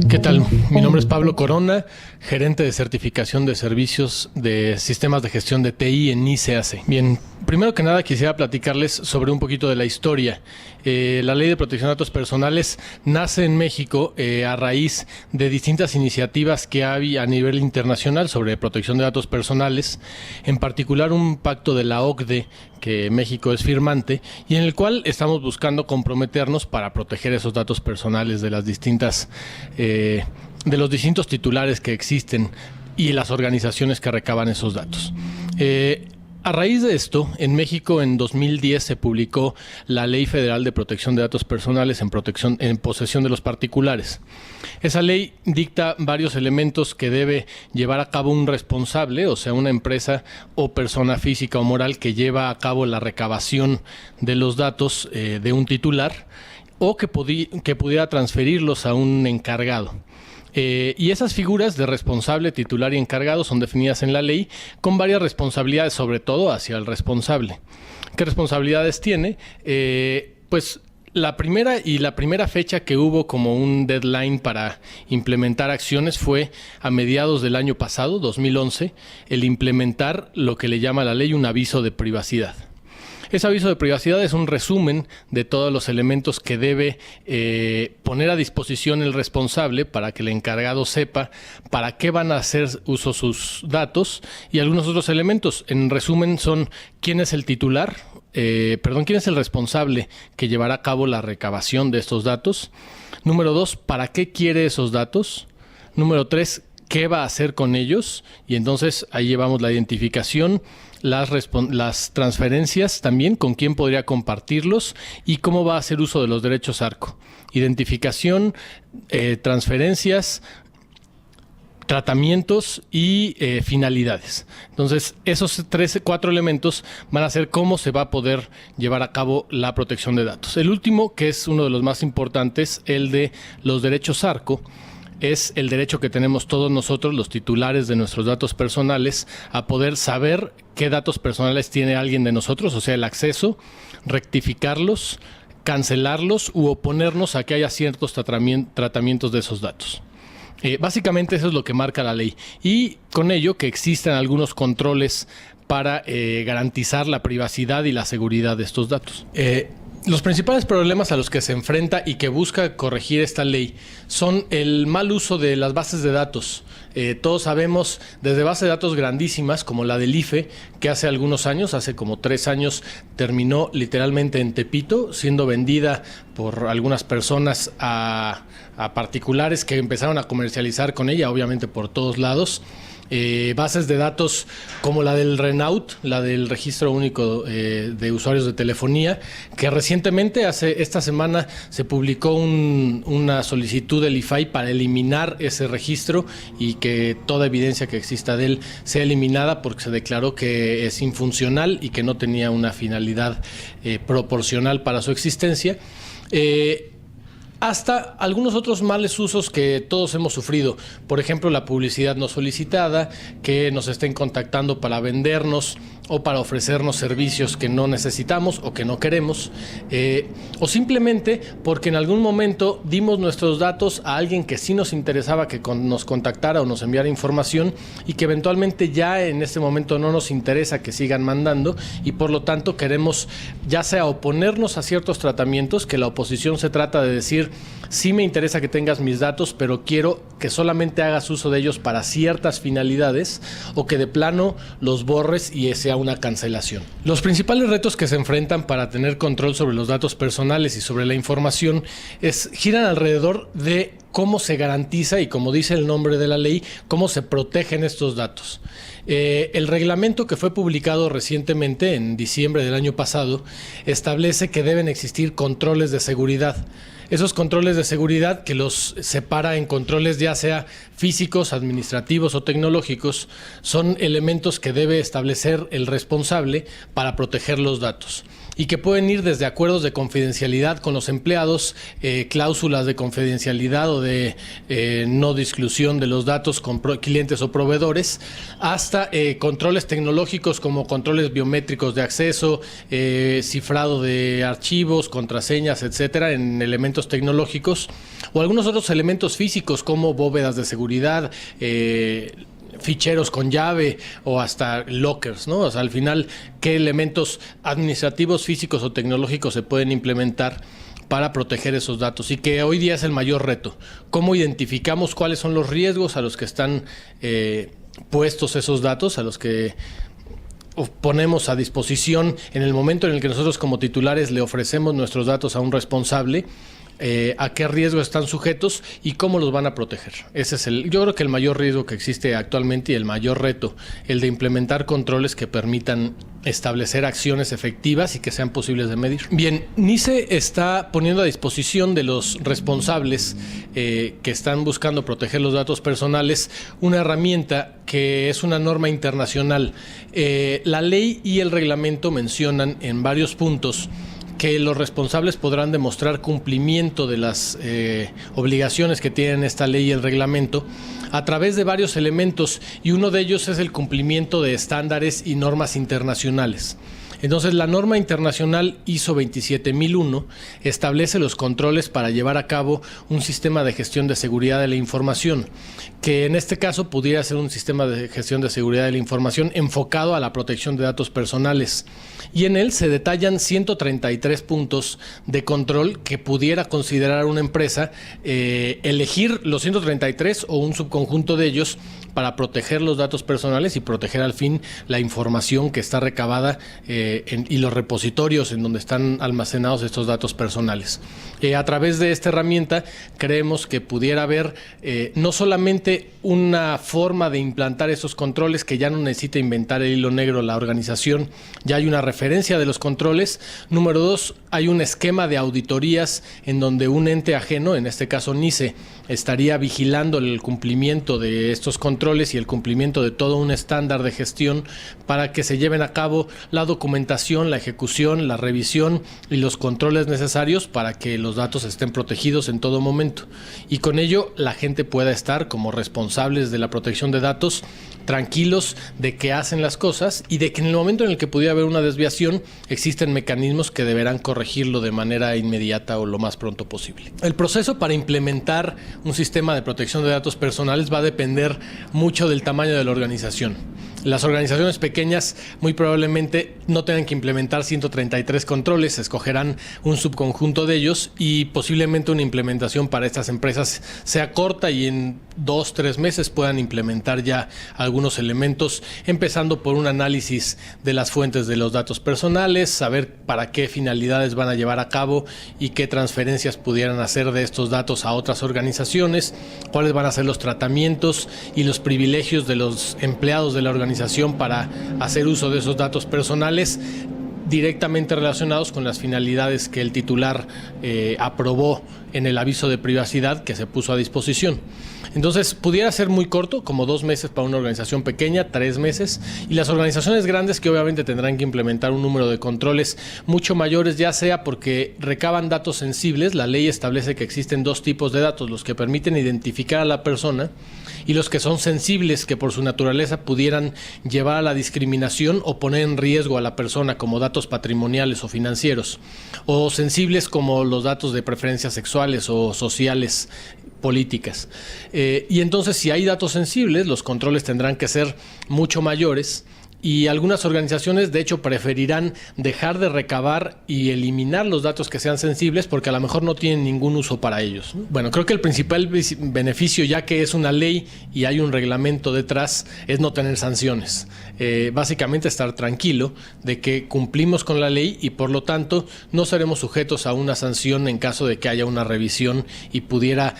¿Qué tal? Mi nombre es Pablo Corona, gerente de certificación de servicios de sistemas de gestión de TI en ICAC. Bien, primero que nada quisiera platicarles sobre un poquito de la historia. La Ley de Protección de Datos Personales nace en México a raíz de distintas iniciativas que hay a nivel internacional sobre protección de datos personales, en particular un pacto de la OCDE que México es firmante y en el cual estamos buscando comprometernos para proteger esos datos personales de las distintas de los distintos titulares que existen y las organizaciones que recaban esos datos. A raíz de esto, en México en 2010 se publicó la Ley Federal de Protección de Datos Personales en posesión de los particulares. Esa ley dicta varios elementos que debe llevar a cabo un responsable, o sea, una empresa o persona física o moral que lleva a cabo la recabación de los datos de un titular o que pudiera transferirlos a un encargado. Y esas figuras de responsable, titular y encargado son definidas en la ley con varias responsabilidades, sobre todo hacia el responsable. ¿Qué responsabilidades tiene? Pues la primera fecha que hubo como un deadline para implementar acciones fue a mediados del año pasado, 2011, el implementar lo que le llama la ley un aviso de privacidad. Ese aviso de privacidad es un resumen de todos los elementos que debe poner a disposición el responsable para que el encargado sepa para qué van a hacer uso sus datos y algunos otros elementos. En resumen son quién es el titular, quién es el responsable que llevará a cabo la recabación de estos datos. Número 2, ¿para qué quiere esos datos? Número 3, ¿qué va a hacer con ellos? Y entonces ahí llevamos la identificación, las transferencias también, con quién podría compartirlos y cómo va a hacer uso de los derechos ARCO. Identificación, transferencias, tratamientos y finalidades. Entonces, esos 4 elementos van a ser cómo se va a poder llevar a cabo la protección de datos. El último, que es uno de los más importantes, el de los derechos ARCO, es el derecho que tenemos todos nosotros, los titulares de nuestros datos personales, a poder saber qué datos personales tiene alguien de nosotros, o sea, el acceso, rectificarlos, cancelarlos u oponernos a que haya ciertos tratamientos de esos datos. Básicamente eso es lo que marca la ley y con ello que existan algunos controles para garantizar la privacidad y la seguridad de estos datos. Los principales problemas a los que se enfrenta y que busca corregir esta ley son el mal uso de las bases de datos. Todos sabemos desde bases de datos grandísimas como la del IFE, que hace algunos años, hace como 3 años, terminó literalmente en Tepito, siendo vendida por algunas personas a particulares que empezaron a comercializar con ella, obviamente por todos lados. Bases de datos como la del RENAUT, la del Registro Único de Usuarios de Telefonía, que recientemente, esta semana, se publicó una solicitud del IFAI para eliminar ese registro y que toda evidencia que exista de él sea eliminada porque se declaró que es infuncional y que no tenía una finalidad proporcional para su existencia. Hasta algunos otros males usos que todos hemos sufrido. Por ejemplo, la publicidad no solicitada, que nos estén contactando para vendernos o para ofrecernos servicios que no necesitamos o que no queremos, o simplemente porque en algún momento dimos nuestros datos a alguien que sí nos interesaba que nos contactara o nos enviara información y que eventualmente ya en este momento no nos interesa que sigan mandando y por lo tanto queremos ya sea oponernos a ciertos tratamientos, que la oposición se trata de decir sí me interesa que tengas mis datos, pero quiero que solamente hagas uso de ellos para ciertas finalidades o que de plano los borres y sea una cancelación. Los principales retos que se enfrentan para tener control sobre los datos personales y sobre la información giran alrededor de cómo se garantiza y, como dice el nombre de la ley, cómo se protegen estos datos. El reglamento que fue publicado recientemente, en diciembre del año pasado, establece que deben existir controles de seguridad. Esos controles de seguridad, que los separa en controles ya sea físicos, administrativos o tecnológicos, son elementos que debe establecer el responsable para proteger los datos. y que pueden ir desde acuerdos de confidencialidad con los empleados, cláusulas de confidencialidad o de no disclosión de los datos con clientes o proveedores, hasta controles tecnológicos como controles biométricos de acceso, cifrado de archivos, contraseñas, etcétera, en elementos tecnológicos, o algunos otros elementos físicos como bóvedas de seguridad, ficheros con llave o hasta lockers, ¿no? O sea, al final, ¿qué elementos administrativos, físicos o tecnológicos se pueden implementar para proteger esos datos? Y que hoy día es el mayor reto. ¿Cómo identificamos cuáles son los riesgos a los que están puestos esos datos, a los que ponemos a disposición en el momento en el que nosotros como titulares le ofrecemos nuestros datos a un responsable? A qué riesgo están sujetos y cómo los van a proteger. Ese es yo creo que el mayor riesgo que existe actualmente y el mayor reto, el de implementar controles que permitan establecer acciones efectivas y que sean posibles de medir. Bien, NICE está poniendo a disposición de los responsables que están buscando proteger los datos personales una herramienta que es una norma internacional. La ley y el reglamento mencionan en varios puntos que los responsables podrán demostrar cumplimiento de las obligaciones que tienen esta ley y el reglamento a través de varios elementos, y uno de ellos es el cumplimiento de estándares y normas internacionales. Entonces, la norma internacional ISO 27001 establece los controles para llevar a cabo un sistema de gestión de seguridad de la información, que en este caso pudiera ser un sistema de gestión de seguridad de la información enfocado a la protección de datos personales. Y en él se detallan 133 puntos de control que pudiera considerar una empresa elegir los 133 o un subconjunto de ellos para proteger los datos personales y proteger al fin la información que está recabada y los repositorios en donde están almacenados estos datos personales. A través de esta herramienta creemos que pudiera haber no solamente una forma de implantar esos controles, que ya no necesita inventar el hilo negro la organización, ya hay una referencia de los controles. Número 2, hay un esquema de auditorías en donde un ente ajeno, en este caso NICE, estaría vigilando el cumplimiento de estos controles y el cumplimiento de todo un estándar de gestión para que se lleven a cabo la documentación, la ejecución, la revisión y los controles necesarios para que los datos estén protegidos en todo momento. Y con ello la gente pueda estar como responsables de la protección de datos tranquilos de que hacen las cosas y de que en el momento en el que pudiera haber una desviación existen mecanismos que deberán corregirlo de manera inmediata o lo más pronto posible. El proceso para implementar un sistema de protección de datos personales va a depender mucho del tamaño de la organización. Las organizaciones pequeñas muy probablemente no tengan que implementar 133 controles, escogerán un subconjunto de ellos y posiblemente una implementación para estas empresas sea corta y en 2-3 meses puedan implementar ya algunos elementos, empezando por un análisis de las fuentes de los datos personales, saber para qué finalidades van a llevar a cabo y qué transferencias pudieran hacer de estos datos a otras organizaciones, cuáles van a ser los tratamientos y los privilegios de los empleados de la organización para hacer uso de esos datos personales directamente relacionados con las finalidades que el titular aprobó en el aviso de privacidad que se puso a disposición. Entonces, pudiera ser muy corto, como 2 meses para una organización pequeña, 3 meses, y las organizaciones grandes que obviamente tendrán que implementar un número de controles mucho mayores, ya sea porque recaban datos sensibles. La ley establece que existen 2 tipos de datos, los que permiten identificar a la persona y los que son sensibles, que por su naturaleza pudieran llevar a la discriminación o poner en riesgo a la persona, como datos patrimoniales o financieros, o sensibles como los datos de preferencias sexuales o sociales, políticas. Y entonces, si hay datos sensibles, los controles tendrán que ser mucho mayores. Y algunas organizaciones, de hecho, preferirán dejar de recabar y eliminar los datos que sean sensibles porque a lo mejor no tienen ningún uso para ellos. Bueno, creo que el principal beneficio, ya que es una ley y hay un reglamento detrás, es no tener sanciones. Básicamente estar tranquilo de que cumplimos con la ley y por lo tanto no seremos sujetos a una sanción en caso de que haya una revisión y pudiera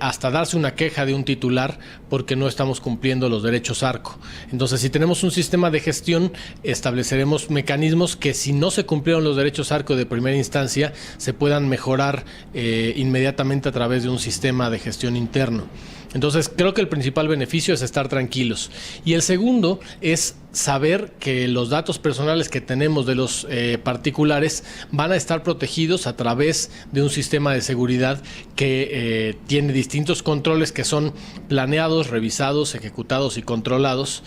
hasta darse una queja de un titular porque no estamos cumpliendo los derechos ARCO. Entonces, si tenemos un sistema de gestión, estableceremos mecanismos que, si no se cumplieron los derechos ARCO de primera instancia, se puedan mejorar inmediatamente a través de un sistema de gestión interno. Entonces, creo que el principal beneficio es estar tranquilos. Y el segundo es saber que los datos personales que tenemos de los particulares van a estar protegidos a través de un sistema de seguridad que tiene distintos controles que son planeados, revisados, ejecutados y controlados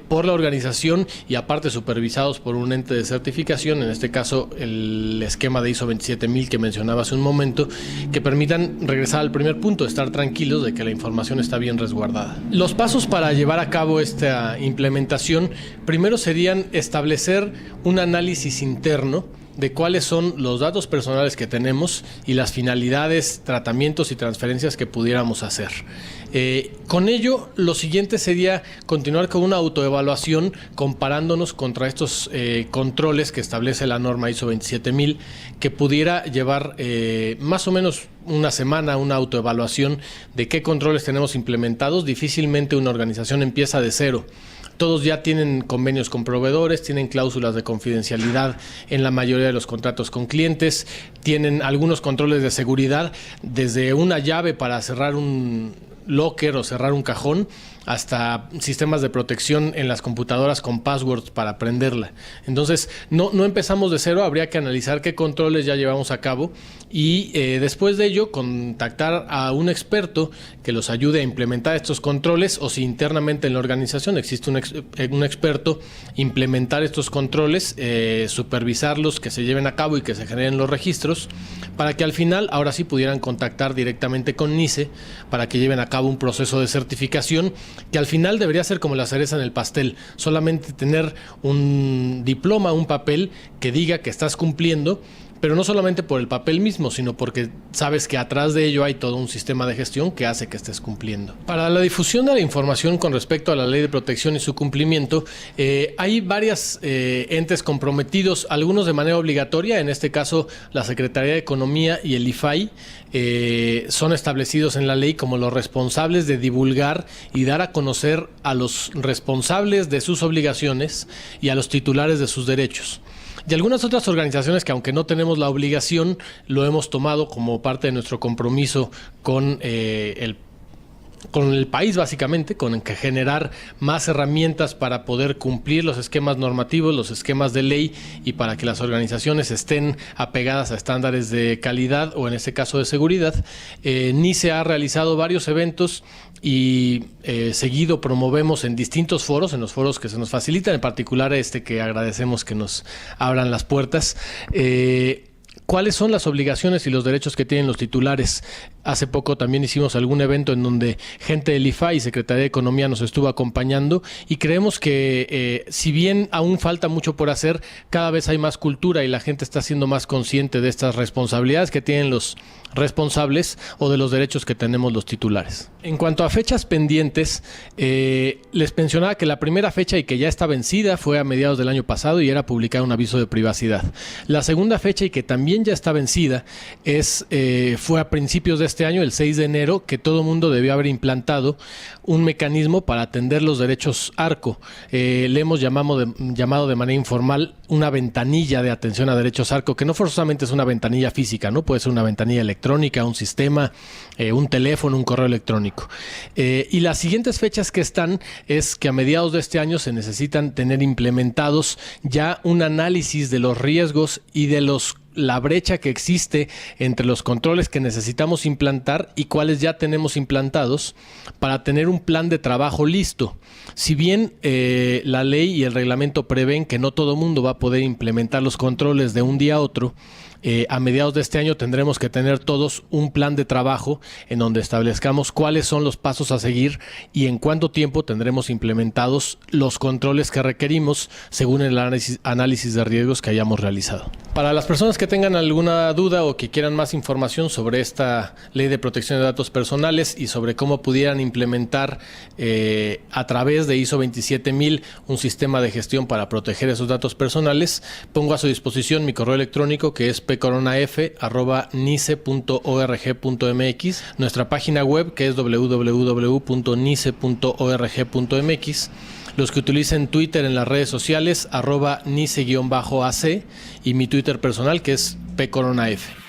por la organización y aparte supervisados por un ente de certificación, en este caso el esquema de ISO 27000 que mencionaba hace un momento, que permitan regresar al primer punto, estar tranquilos de que la información está bien resguardada. Los pasos para llevar a cabo esta implementación, primero serían establecer un análisis interno de cuáles son los datos personales que tenemos y las finalidades, tratamientos y transferencias que pudiéramos hacer. Con ello, lo siguiente sería continuar con una autoevaluación comparándonos contra estos controles que establece la norma ISO 27000, que pudiera llevar más o menos una semana una autoevaluación de qué controles tenemos implementados. Difícilmente una organización empieza de cero. Todos ya tienen convenios con proveedores, tienen cláusulas de confidencialidad en la mayoría de los contratos con clientes, tienen algunos controles de seguridad, desde una llave para cerrar un locker o cerrar un cajón, hasta sistemas de protección en las computadoras con passwords para prenderla. Entonces, no empezamos de cero, habría que analizar qué controles ya llevamos a cabo y después de ello contactar a un experto que los ayude a implementar estos controles, o si internamente en la organización existe un experto, implementar estos controles, supervisarlos, que se lleven a cabo y que se generen los registros, para que al final, ahora sí, pudieran contactar directamente con NICE para que lleven a cabo un proceso de certificación que al final debería ser como la cereza en el pastel, solamente tener un diploma, un papel que diga que estás cumpliendo, pero no solamente por el papel mismo, sino porque sabes que atrás de ello hay todo un sistema de gestión que hace que estés cumpliendo. Para la difusión de la información con respecto a la ley de protección y su cumplimiento, hay varios entes comprometidos, algunos de manera obligatoria, en este caso la Secretaría de Economía y el IFAI, son establecidos en la ley como los responsables de divulgar y dar a conocer a los responsables de sus obligaciones y a los titulares de sus derechos. Y algunas otras organizaciones que, aunque no tenemos la obligación, lo hemos tomado como parte de nuestro compromiso con el país, básicamente, con que generar más herramientas para poder cumplir los esquemas normativos, los esquemas de ley, y para que las organizaciones estén apegadas a estándares de calidad o en este caso de seguridad. NICE ha realizado varios eventos y seguido promovemos en distintos foros, en los foros que se nos facilitan, en particular que agradecemos que nos abran las puertas. ¿Cuáles son las obligaciones y los derechos que tienen los titulares? Hace poco también hicimos algún evento en donde gente del IFAI y Secretaría de Economía nos estuvo acompañando, y creemos que si bien aún falta mucho por hacer, cada vez hay más cultura y la gente está siendo más consciente de estas responsabilidades que tienen los responsables o de los derechos que tenemos los titulares. En cuanto a fechas pendientes, les mencionaba que la primera fecha y que ya está vencida fue a mediados del año pasado y era publicar un aviso de privacidad. La segunda fecha, y que también ya está vencida, fue a principios de este año, el 6 de enero, que todo mundo debió haber implantado un mecanismo para atender los derechos ARCO. Le hemos llamado de manera informal una ventanilla de atención a derechos ARCO, que no forzosamente es una ventanilla física, ¿no? Puede ser una ventanilla electrónica, un sistema, un teléfono, un correo electrónico. Y las siguientes fechas que están es que a mediados de este año se necesitan tener implementados ya un análisis de los riesgos y de la brecha que existe entre los controles que necesitamos implantar y cuáles ya tenemos implantados, para tener un plan de trabajo listo. Si bien la ley y el reglamento prevén que no todo mundo va a poder implementar los controles de un día a otro, a mediados de este año tendremos que tener todos un plan de trabajo en donde establezcamos cuáles son los pasos a seguir y en cuánto tiempo tendremos implementados los controles que requerimos según el análisis de riesgos que hayamos realizado. Para las personas que tengan alguna duda o que quieran más información sobre esta ley de protección de datos personales y sobre cómo pudieran implementar a través de ISO 27000 un sistema de gestión para proteger esos datos personales, pongo a su disposición mi correo electrónico, que es pcoronaf@nice.org.mx, nuestra página web, que es www.nice.org.mx, los que utilicen Twitter en las redes sociales, @nice_ac, y mi Twitter personal, que es pcoronaf.